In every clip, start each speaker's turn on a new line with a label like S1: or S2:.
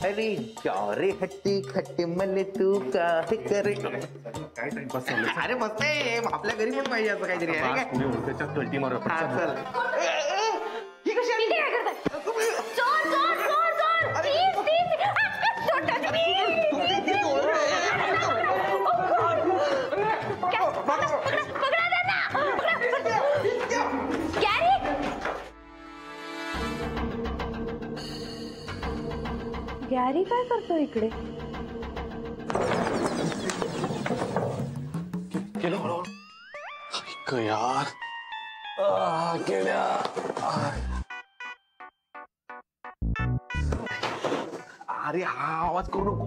S1: अरे रे हट्टी खट्टी मले तू काय करे.
S2: काय टाइमपास चालू आहे?
S1: अरे मस्त आहे, आपल्या घरी पण पाहिजे असं काहीतरी आहे काय?
S2: त्याच्यात कल्टी मारू आपण.
S1: हा, चल. ही कशी आली?
S3: चोर चोर चोर चोर please please don't touch me.
S1: तुमची ती चोर आहे.
S3: पकडा त्यांना. गॅरी गॅरी काय करतो इकडे?
S2: यार
S1: अरे हा आवाज करू नको.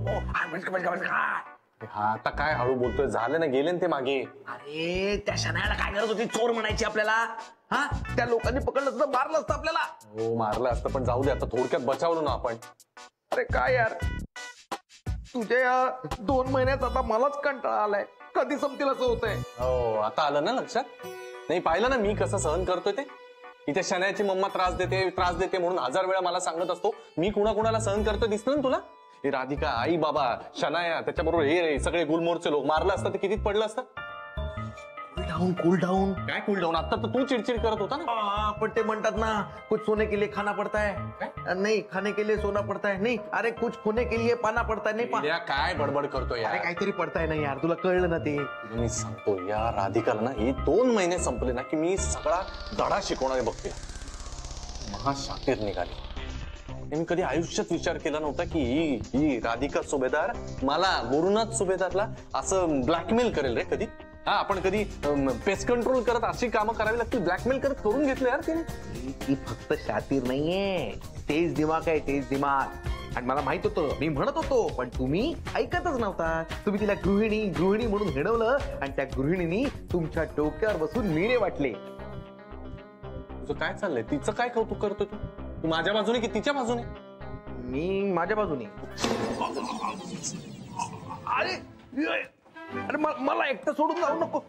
S2: हा आता काय हळू बोलतोय, झालं ना, गेले ना ते मागे.
S1: अरे त्या शनायाला काय करत होती? चोर म्हणायची आपल्याला. हा, त्या लोकांनी पकडलं असतं, मारलं असतं आपल्याला.
S2: हो मारलं असतं, पण जाऊ दे, आता थोडक्यात बचावलो ना आपण.
S1: अरे काय यार, तुझ्या या 2 महिन्यात आता मलाच कंटाळा आलाय. कधी संपतील असं होतंय.
S2: हो आता आलं ना लक्षात. नाही पाहिलं ना मी कसं सहन करतोय ते. इथे शनायाची मम्मा त्रास देते म्हणून 1000 वेळा मला सांगत असतो. मी कुणाकुणाला सहन करतोय दिसलं ना तुला? हे राधिका, आई बाबा, शनाया, त्याच्याबरोबर हे सगळे गुलमोहरचे लोक. मारलं असतं ते कितीत पडलं असतं?
S1: Cool down.
S2: काय कूल डाऊन? आता तर तू चिडचिड करत होता ना.
S1: पण ते म्हणतात ना, कुछ सोने के लिए खाना पड़ता है, नहीं खाने के लिए सोना पड़ता है. नहीं अरे कुछ खोने के लिए पाना पड़ता है. नहीं
S2: काय बडबड करतोय
S1: अरे
S2: यार?
S1: काहीतरी पडताय ना यार, तुला कळलं ना ते.
S2: मी सांगतो या राधिकाला ना, हे 2 महिने संपले ना की मी सगळा धडा शिकवणारे बघते. महाशातीर निघाली. मी कधी आयुष्यात विचार केला नव्हता की ही राधिका सुभेदार मला गुरुनाथ सुभेदारला असं ब्लॅकमेल करेल रे कधी. हा, आपण कधी पेस्ट कंट्रोल करत अशी कामं करावी लागतील, ब्लॅकमेल करत करून घेतलं यार तिने.
S1: ती फक्त शातीर नाहीये, तेज दिमाग आहे, तेज दिमाग. आणि मला माहित होतं, मी म्हणत होतो, पण तुम्ही ऐकतच नव्हता. तुम्ही तिला गृहिणी म्हणून हिणवलं आणि त्या गृहिणीनी तुमच्या डोक्यावर बसून मिळे वाटले.
S2: तुझं काय चाललंय? तिचं काय कौतुक करतोय तू? तू माझ्या बाजूने की तिच्या बाजूने?
S1: मी माझ्या बाजूने. अरे मला एकटं सोडून जाऊ नको.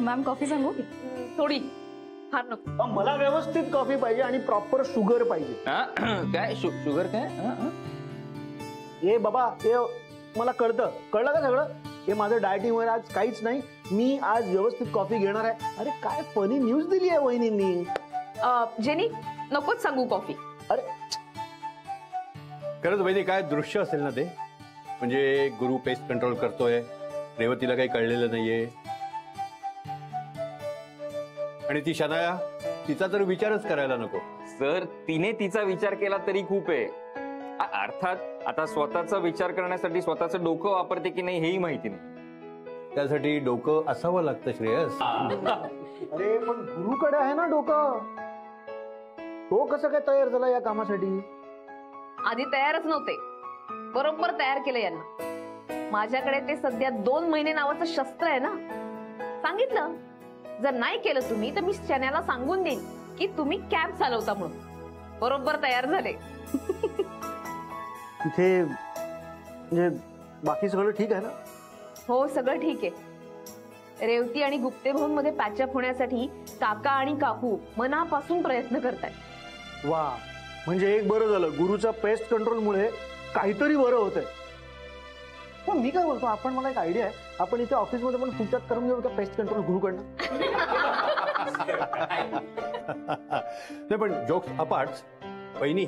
S3: मॅम कॉफी सांगू? थोडी, फार नको.
S4: मला व्यवस्थित कॉफी पाहिजे आणि प्रॉपर शुगर पाहिजे.
S1: काय शुगर काय?
S4: हे बाबा, हे मला कळलं का सगळं? हे माझं डायटिंग वगैरे आज काहीच नाही. मी आज व्यवस्थित कॉफी घेणार आहे. अरे काय फनी न्यूज दिली आहे वहिनींनी.
S3: जेनी नकोच सांगू कॉफी.
S4: अरे
S5: खरंच वहिनी, काय दृश्य असेल ना ते. म्हणजे गुरु पेस्ट कंट्रोल करतोय, रेवतीला काही कळलेलं नाहीये, आणि ती शनाया, तिचा तर विचारच करायला नको.
S6: सर, तिने तिचा विचार केला तरी खूप आहे. अर्थात आता स्वतःचा विचार करण्यासाठी स्वतःचं डोकं वापरते की नाही हेही माहिती नाही.
S5: त्यासाठी डोकं असावं लागतं श्रेयस.
S4: अरे पण गुरुकडे आहे ना डोकं. तो कसं काय तयार झाला या कामासाठी?
S3: आधी तयारच नव्हते, बरोबर तयार केलं यांना. माझ्याकडे ते सध्या 2 महिने नावाचं शस्त्र आहे ना. सांगितलं, जर नाही केलं तुम्ही तर मी शनायाला सांगून देईन की तुम्ही कॅब चालवता म्हणून. बरोबर तयार झाले.
S4: तिथे म्हणजे बाकी सगळं ठीक आहे ना?
S3: हो, सगळं ठीक आहे. रेवती आणि गुप्ते भाऊ मध्ये पॅचअप होण्यासाठी काका आणि काकू मनापासून प्रयत्न करतायत.
S4: वा, म्हणजे एक बरं झालं, गुरुच्या पेस्ट कंट्रोलमुळे काहीतरी बरं होतंय. पण मी काय बोलतो, आपण, मला एक आयडिया आहे, आपण इथे ऑफिसमध्ये पण फुकटात करून घेऊ का पेस्ट कंट्रोल गुरुकडनं?
S5: नाही पण जोक्स अपार्ट, वहिनी,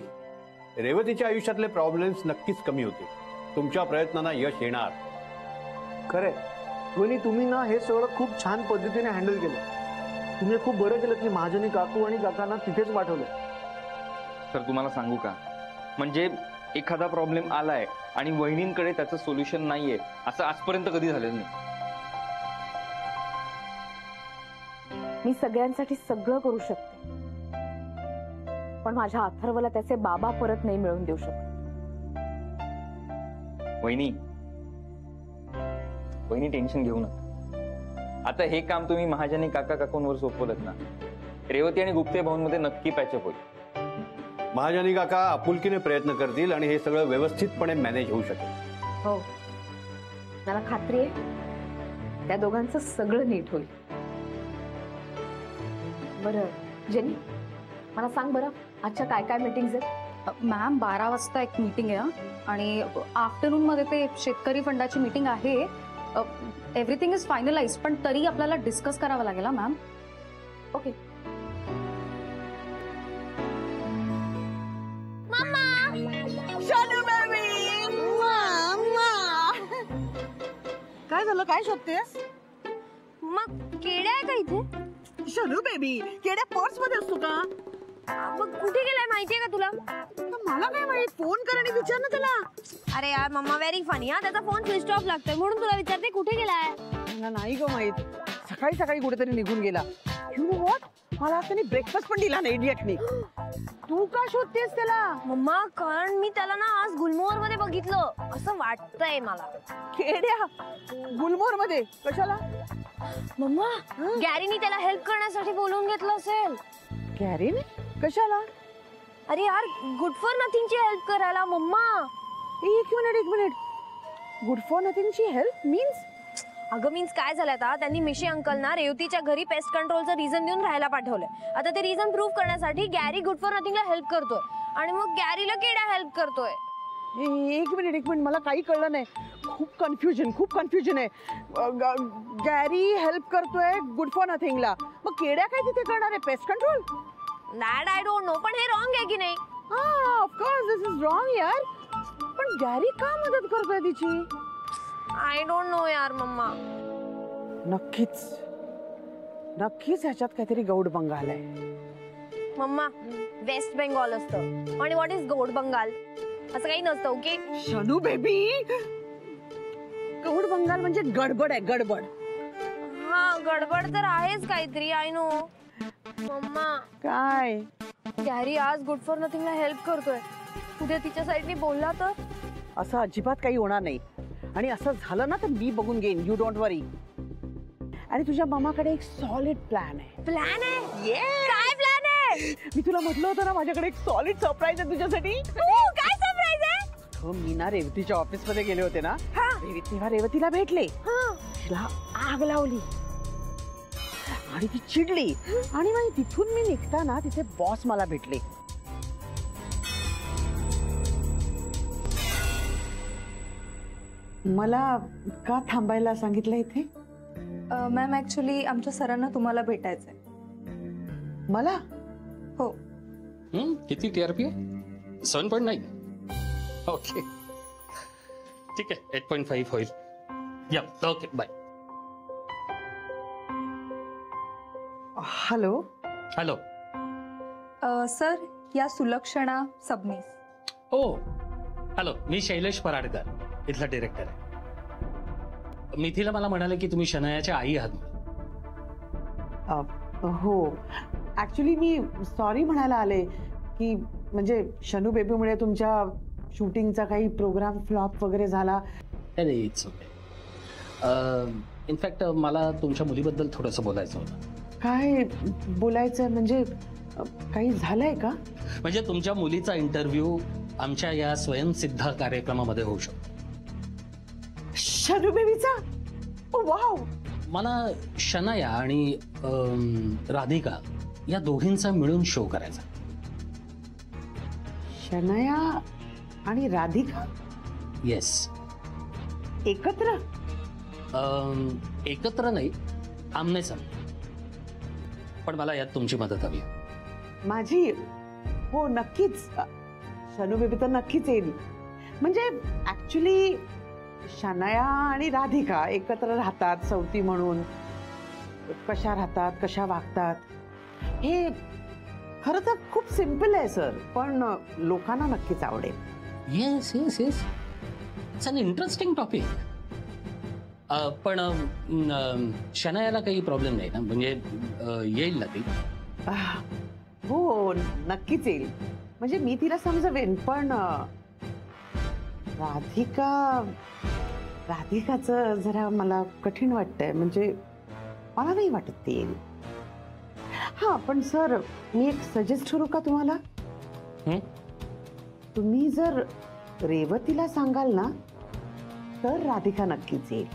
S5: रेवतीच्या आयुष्यातले प्रॉब्लेम्स नक्कीच कमी होतील. तुमच्या प्रयत्नांना यश येणार.
S4: खरंय वहिनी, तुम्ही ना हे सगळं खूप छान पद्धतीने हँडल केलं. तुम्ही खूप बरं केलं की महाजनी काकू आणि काकांना तिथेच पाठवलं.
S6: सर, तुम्हाला सांगू का, म्हणजे एखादा प्रॉब्लेम आलाय आणि वहिनींकडे त्याचं सोल्युशन नाहीये असं आजपर्यंत कधी झालेलं नाही.
S3: मी सगळ्यांसाठी सगळं करू शकते, पण माझ्या अथर्वला त्याचे बाबा परत नाही मिळवून देऊ शकत.
S6: वहिनी टेन्शन घेऊ नका. आता हे काम तुम्ही महाजनी काका काकूंवर सोपवलत ना, रेवती आणि गुप्ते भाऊंमध्ये नक्की पॅचअप होईल.
S5: महाजनी काका आपुलकीने प्रयत्न करतील आणि हे सगळं व्यवस्थितपणे मॅनेज होऊ शकेल.
S3: हो, मला खात्री आहे त्या दोघांचं सगळं नीट होईल. बरं जेनी, मला सांग बरं आजच्या काय काय मीटिंग्स आहेत?
S7: मॅम 12 वाजता एक मीटिंग आहे आणि आफ्टरनून मध्ये ते शेतकरी फंडाची मीटिंग आहे. एव्हरीथिंग इज फायनलाइज, पण तरी आपल्याला डिस्कस करावं लागेल मॅम.
S3: ओके.
S8: काय झालं? काय शोधतेस?
S9: मग केड्या आहे का इथे?
S8: शनू बेबी, केड्या पर्स मध्ये असतो का?
S9: मग कुठे गेलाय माहितीये का तुला?
S8: मला काय माहित, फोन कर आणि विचार ना त्याला.
S9: अरे यार मम्मा व्हेरी फनी हा, त्याचा फोन स्विच ऑफ लागतोय म्हणून तुला विचारते कुठे गेलाय.
S8: मला नाही ग माहित, सकाळी सकाळी कुठेतरी निघून गेला. यू नो व्हॉट, मला आज त्याने ब्रेकफास्ट पण दिला नाही इडियटनी. तू का शोधतेस त्याला?
S9: मम्मा कारण मी त्याला ना आज गुलमोहर मध्ये बघितलं असं वाटतंय मला.
S8: केड्या गुलमोहर मध्ये कशाला?
S9: मम्मा गॅरीनी त्याला हेल्प करण्यासाठी बोलवून घेतलं असेल.
S8: गॅरीने? कशाला?
S9: अरे यार गुड फॉर नथिंगची हेल्प करायला. मम्मा
S8: एक मिनिट, गुड फॉर नथिंगची हेल्प मीन्स?
S9: अगं मीन्स काय झालं आता, त्यांनी मिशी अंकलना रेवतीच्या घरी पेस्ट कंट्रोलचं रिझन देऊन राहायला पाठवलंय. आता ते रिझन प्रूव्ह करण्यासाठी गॅरी गुड फॉर नथिंगला हेल्प करतोय आणि मग गॅरीला केड्या हेल्प करतोय.
S8: एक मिनिट, मला काही कळलं नाही. खूप कन्फ्युजन आहे. गॅरी हेल्प करतोय गुड फॉर नथिंगला, मग केड्या काय तिथे करणार आहे? Pest control?
S9: That I don't know, पण हे रॉंग आहे की नाही?
S8: Of course this is wrong यार. पण गॅरी का मदत करतोय तिची?
S9: आय डोंट नो यार मम्मा.
S8: नक्कीच ह्याच्यात काहीतरी गौड बंगाल आहे.
S9: मम्मा वेस्ट बेंगॉल असतं आणि व्हॉट इज गौड बंगाल? असं काही नसतं. ओके
S8: शनू बेबी, गौड बंगाल म्हणजे गडबड आहे, गडबड.
S9: हा गडबड तर आहेच काहीतरी. I know. मम्मा
S8: काय?
S9: गॅरी आज गुड फॉर नथिंगला हेल्प करतोय. उद्या तिच्या साईडनी बोलला तर?
S8: असं अजिबात काही होणार नाही, आणि असं झालं ना तर मी बघून घेईन. यू डोंट वरी. आणि तुझ्या मामाकडे एक सॉलिड प्लॅन आहे.
S9: प्लॅन आहे? काय प्लॅन आहे?
S8: मी तुला म्हटलं होतं ना माझ्याकडे एक सॉलिड सरप्राईज आहे तुझ्यासाठी.
S9: काय सरप्राईज आहे?
S8: मी ना रेवतीच्या ऑफिस मध्ये गेले होते ना, तेव्हा रेवतीला भेटले. तिला आग लावली आणि ती चिडली, आणि मग तिथून मी निघताना तिथे बॉस मला भेटले. मला का थांबायला सांगितलं इथे?
S7: मॅम ऍक्च्युली आमच्या सरांना तुम्हाला भेटायचंय.
S8: मला?
S7: हो.
S10: किती TRP आहे? 7.9. ओके ठीक आहे, 8.5 होईल. या okay bye.
S8: Hello.
S10: Hello.
S7: Sir या सुलक्षणा सबनीस.
S10: हो हॅलो, मी शैलेश पराडकर, इथला डिरेक्टर आहे. मिथिला मला म्हणाले की तुम्ही शनायाच्या आई आहात.
S8: हो ऍक्च्युली मी सॉरी म्हणायला आले की म्हणजे शनू बेबीमुळे तुमच्या शूटिंगचा काही प्रोग्राम फ्लॉप वगैरे झाला.
S10: अरे इट्स ओके. इनफॅक्ट मला तुमच्या मुलीबद्दल थोडंसं बोलायचं होतं.
S8: काय बोलायचं म्हणजे? काही झालंय का?
S10: म्हणजे तुमच्या मुलीचा इंटरव्ह्यू आमच्या या स्वयंसिद्ध कार्यक्रमामध्ये होऊ शकतो.
S8: शनू बेबीचा? वाव.
S10: मला शनाया आणि राधिका या दोघींचा मिळून शो करायचा.
S8: शनाया आणि राधिका?
S10: येस.
S8: एकत्र?
S10: एकत्र नाही, आमने सामने. पण मला यात तुमची मदत हवी.
S8: माझी? हो नक्कीच. शनू बेबी तर नक्कीच येईल. म्हणजे ऍक्च्युली शनाया आणि राधिका एकत्र राहतात सवती म्हणून. कशा राहतात, कशा वागतात, हे खरं तर खूप सिम्पल आहे सर, पण लोकांना नक्कीच आवडेल.
S10: Yes yes yes, it's an interesting topic. पण शनायाला काही प्रॉब्लेम नाही ना? म्हणजे येईल ना ती?
S8: हो नक्कीच येईल. म्हणजे मी तिला समजवेन. पण राधिकाचं जरा मला कठीण वाटतंय. म्हणजे मला नाही वाटत ते येईल. हा पण सर मी एक सजेस्ट करू का तुम्हाला? तुम्ही जर रेवतीला सांगाल ना तर राधिका नक्कीच येईल.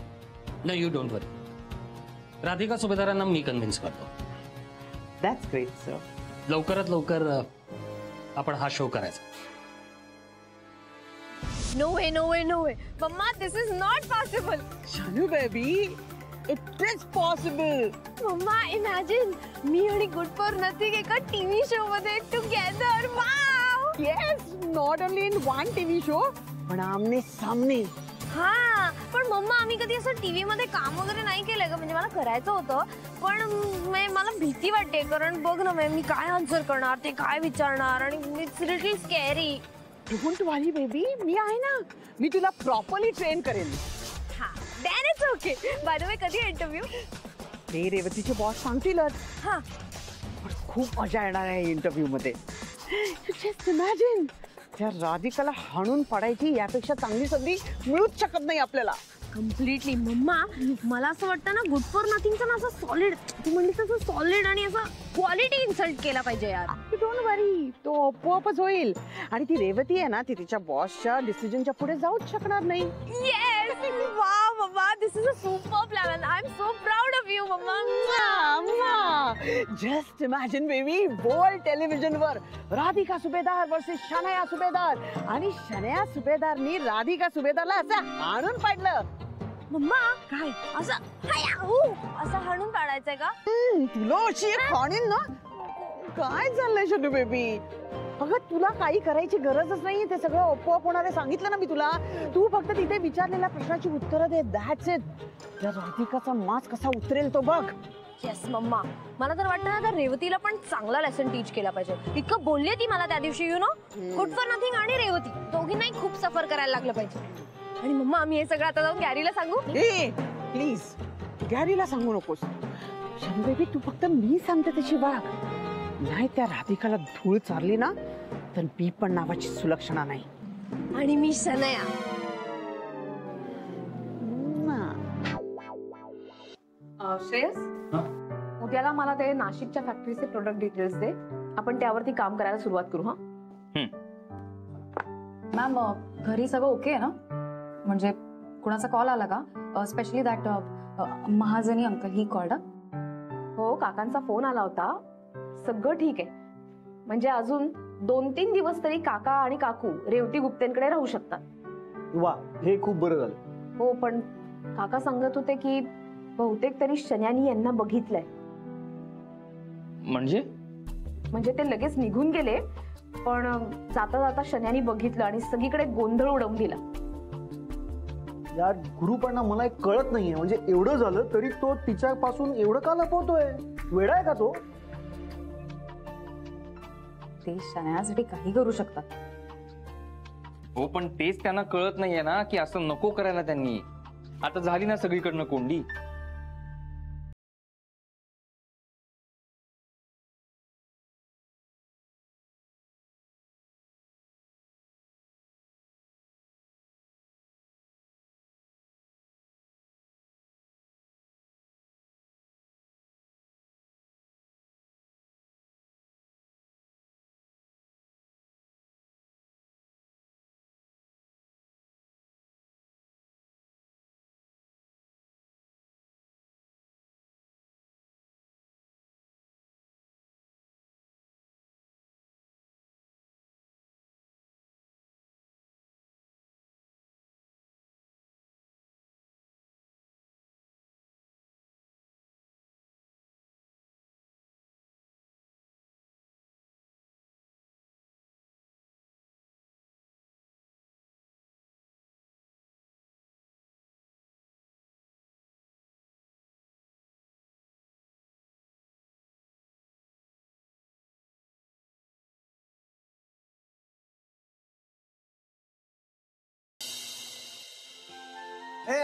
S10: नाही, यू डोंट वरी. राधिका सुभेदारांना मी कन्व्हिन्स करतो.
S8: That's great sir.
S10: लवकरात लवकर आपण हा शो करायचा.
S9: No way no way no way mamma, this is not possible.
S8: Shanu baby, it is possible.
S9: Mamma imagine मी आणि गुड फॉर नथिंग एका टीव्ही शो मध्ये together. Wow.
S8: Yes, not only in one TV show, पण आमने सामने.
S9: हा, पण mamma आम्ही कधी असं टीव्ही मध्ये काम वगैरे नाही केलंय का? म्हणजे मला करायचं होतं, पण मला भीती वाटते. कारण बघ ना मी काय आन्सर करणार, ते काय विचारणार, आणि it's little scary.
S8: Don't worry baby, मी आहे ना. मी तुला प्रॉपरली ट्रेन करेन.
S9: हा, then it's okay. By the way, कधी इंटरव्ह्यू?
S8: ते रेवतीचे बॉस सांगतीलच.
S9: हा,
S8: पण खूप मजा येणार आहे इंटरव्ह्यू मध्ये. जस्ट इमॅजिन, त्या राधिकाला हाणून पाडायची यापेक्षा चांगली संधी मिळूच शकत नाही आपल्याला.
S9: कम्प्लिटली. मम्मा, मला असं वाटतं ना, गुड फॉर नथिंगचं ना असं सॉलिड, तू म्हणली तसं सॉलिड आणि असं क्वालिटी इन्सल्ट केला पाहिजे यार.
S8: डोंट वरी, तो आपोआपच होईल. आणि ती रेवती आहे ना, ती तिच्या बॉसच्या डिसिजनच्या पुढे जाऊच शकणार नाही.
S9: Yes. Wow mamma, this is a super plan. I am so proud of you mamma.
S8: Just imagine baby, world television वर राधिका सुभेदार वर्सेस शनाया सुभेदार, आणि शनाया सुभेदारनी राधिका सुभेदारला असं हाणून पाडलं.
S9: मम्मा, काय असं असं हाणून काढायचंय का?
S8: तुला अशी हाणीन ना. काय चाललंय शनू बेबी? अगं, तुला काही करायची गरजच नाहीये. ते सगळं आपोआप होणार आहे, सांगितलं ना मी तुला. तू फक्त तिथे विचारलेल्या प्रश्नाची उत्तरं दे. That's it. त्या राधिकाचा मास कसा उतरेल तो बघ.
S9: येस मम्मा, मला तर वाटतं ना, तर रेवतीला पण चांगला लेसन टीच केला पाहिजे. इतकं बोलली ती मला त्या दिवशी, you know. Good for nothing आणि रेवती दोघींनाही खूप सफर करायला लागलं पाहिजे. आणि मम्मा, आम्ही हे सगळं आता जाऊन गॅरीला सांगू?
S8: प्लीज, गॅरीला सांगू नकोस. शनू बेबी, तू फक्त मी सांगते तशी वाग. नाही त्या राधिकाला धूळ चारली ना, तर मी पण नावाची सुलक्षणा नाही.
S9: आणि मी शनया.
S3: श्रेयस, उद्याला मला ते नाशिकच्या फॅक्टरीचे प्रोडक्ट डिटेल्स दे. आपण त्यावरती काम करायला सुरुवात करू. हा
S7: मॅम, घरी सगळं ओके आहे ना? म्हणजे कुणाचा कॉल आला का? स्पेशली दॅट महाजनी अंकल, ही कॉल्ड.
S3: हो, काकांचा फोन आला होता. सगळं ठीक आहे. म्हणजे अजून 2-3 दिवस तरी काका आणि काकू रेवती गुप्तेंकडे राहू शकतात.
S4: वा, हे खूप बरं झालं.
S3: हो, पण काका सांगत होते की बहुतेक तरी शन्यानी यांना बघितलंय. म्हणजे ते लगेच निघून गेले, पण जाता जाता शन्यानी बघितलं आणि सगळीकडे गोंधळ उडवून दिला.
S4: यार गुरुपण्णा, मला एक कळत नाहीये. म्हणजे एवढं झालं तरी तो तिच्यापासून एवढं का लपवतोय? वेडा आहे का तो?
S7: ते शनायासाठी काही करू शकतात.
S6: हो, पण तेच त्यांना कळत नाहीये ना, की असं नको करायला त्यांनी. आता झाली ना सगळीकडनं कोंडी.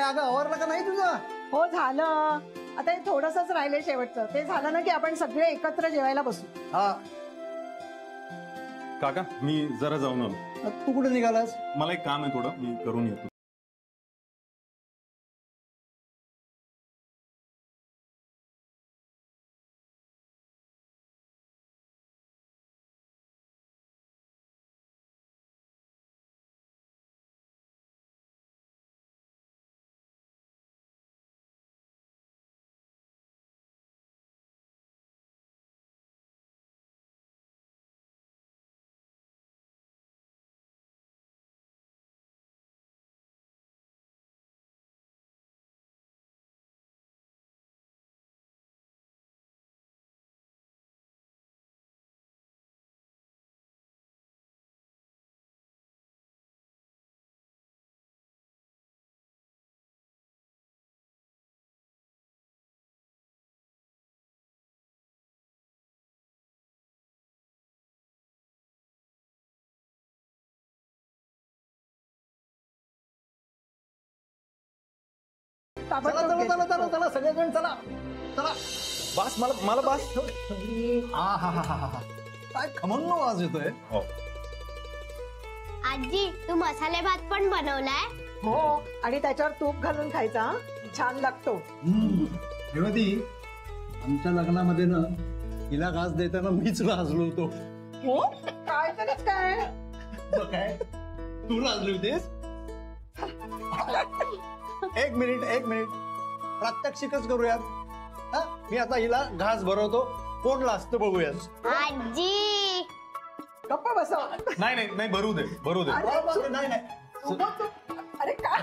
S4: अगं, आवरलं का नाही तुझं?
S8: हो, झालं. आता हे थोडंसंच राहिलंय शेवटचं. ते झालं ना की आपण सगळे एकत्र जेवायला बसू.
S4: हा,
S11: काका, मी जरा जाऊन आलो.
S4: तू कुठे निघालास?
S11: मला एक काम आहे थोडं, मी करून येतो.
S8: ताबडतोब
S4: चला
S8: घे.
S4: चला चला चला सगळेजण चला चला.
S2: बास मला बास.
S4: हा काय खमंग आवाज येतोय.
S12: आजी तू मसाले भात पण बनवलाय.
S8: हो आणि त्याच्यावर तूप घालून खायचा हं? छान लागतो.
S4: रेवती, आमच्या लग्नामध्ये ना हिला घास देताना मीच लाजलो होतो.
S8: हो काय तरीच काय.
S4: मग काय तू लाजली होतीस. एक मिनिट प्रात्यक्षिकच करूयात. हा? मी आता हिला घास भरवतो. कोण लाजतं बघूयात.
S12: आजी
S8: गप्पा बसा.
S11: नाही भरू दे
S4: नाही
S8: अरे काय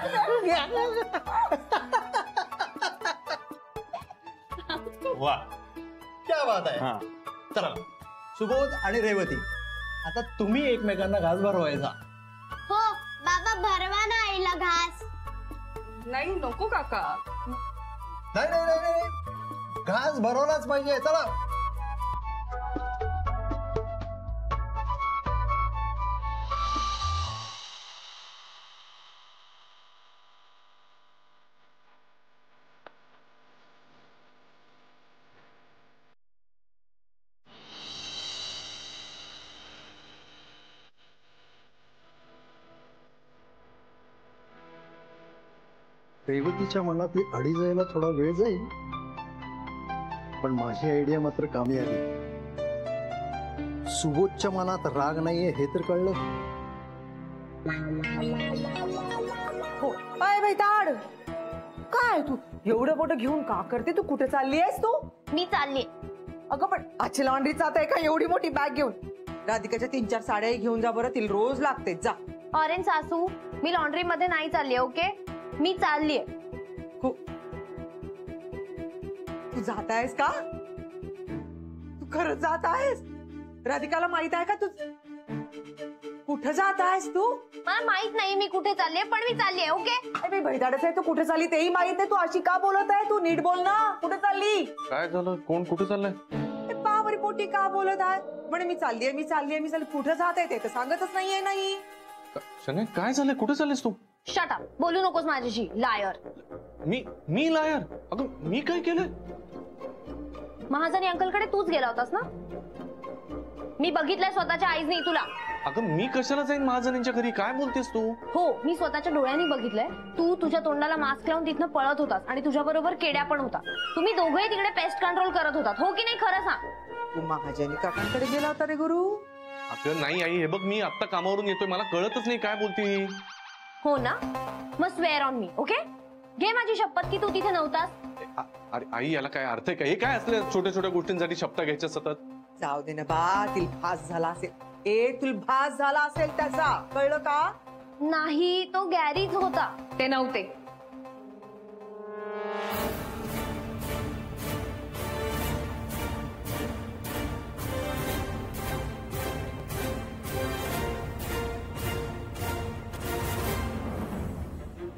S11: वा
S4: क्या बात आहे. चला सुबोध आणि रेवती, आता तुम्ही एकमेकांना घास भरवायचा.
S12: हो बाबा भरवा ना आईला घास.
S3: नाही नको काका.
S4: नाही घास भरवलाच पाहिजे. चला. रेवतीच्या मनातली अडी जायला थोडा वेळ जाईल, पण माझी आयडिया मात्र कामी आली. सुबोधच्या मनात राग नाहीये हे तर कळलं.
S8: हो काय बैताड काय तू एवढं मोठं घेऊन का करते. तू कुठे चालली आहेस तू.
S12: मी चालली.
S8: अगं पण आजची लॉन्ड्री जात आहे का एवढी मोठी बॅग घेऊन. राधिकाच्या 3-4 साड्या घेऊन जा बरं. तिला रोज लागते. जा.
S9: ऑरेंज सासू मी लॉन्ड्री मध्ये नाही चालली. ओके मी चाललीये.
S8: तू जात आहेस का. तू खरंच जात आहेस. राधिकाला माहित आहे का तू कुठं जात आहेस. तू
S9: मला माहित नाही मी कुठे चाललीये पण मी चाललीये. ओके
S8: भैदाडच आहे. तू कुठे चालली तेही माहित आहे. तू अशी का बोलत आहे. तू नीट बोल ना. कुठे चालली.
S2: काय झालं. कोण कुठे चाललंय.
S8: पावरी पोटी का बोलत आहे. म्हणे मी चाललीये. कुठं जात आहे ते तर सांगतच नाहीये. नाही
S2: शने काय झालंय. कुठे चाललीस तू.
S9: Shut up. बोलू नकोस माझ्याशी. लायर.
S2: मी लायर. अगं मी काय केलंय.
S9: महाजनी अंकलकडे तूच गेला होतास ना. मी बघितलंय स्वतःच्या आईजनी तुला.
S2: अगं मी कशाला जाईन महाजनींच्या घरी. काय बोलतेस तू.
S9: हो मी स्वतःच्या डोळ्यांनी बघितलंय. तू तुझ्या तोंडाला मास्क लावून तिथनं पळत होतास आणि तुझ्या बरोबर केड्या पण होता. तुम्ही दोघंही तिकडे पेस्ट कंट्रोल करत होतात. हो की नाही खरं सांग.
S8: तू महाजनी काकांकडे गेला होता रे गुरु.
S2: अगं नाही आई. हे बघ मी आता कामावरून येतोय. मला कळतच नाही काय बोलती.
S9: हो ना मग स्वेअर ऑन मी. ओके घे माझी शपथ की तू तिथे नव्हतास.
S2: अरे आई याला काय अर्थ आहे का. हे काय असल्या छोट्या छोट्या गोष्टींसाठी शपथ घ्यायच्या सतत.
S8: जाऊ दे ना बा. तिला भास झाला असेल. तुला भास झाला असेल त्याचा. कळलं का.
S9: नाही तो गॅरीच होता.
S3: ते नव्हते.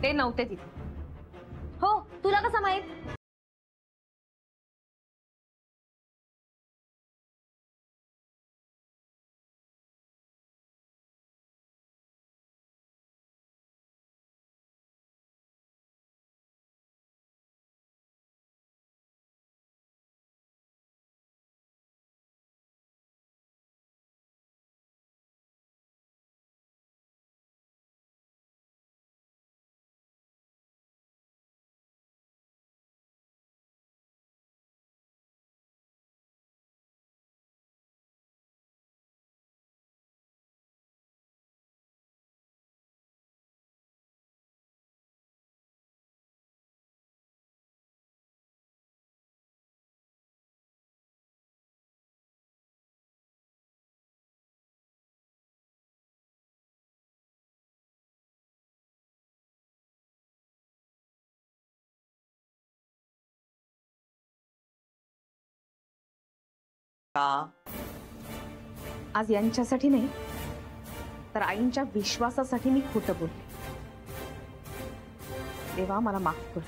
S3: ते नव्हते तिथे.
S9: हो तुला कसं माहित.
S3: आज यांच्यासाठी नाही तर आईंच्या विश्वासासाठी मी खोटं बोलले. देवा मला माफ कर.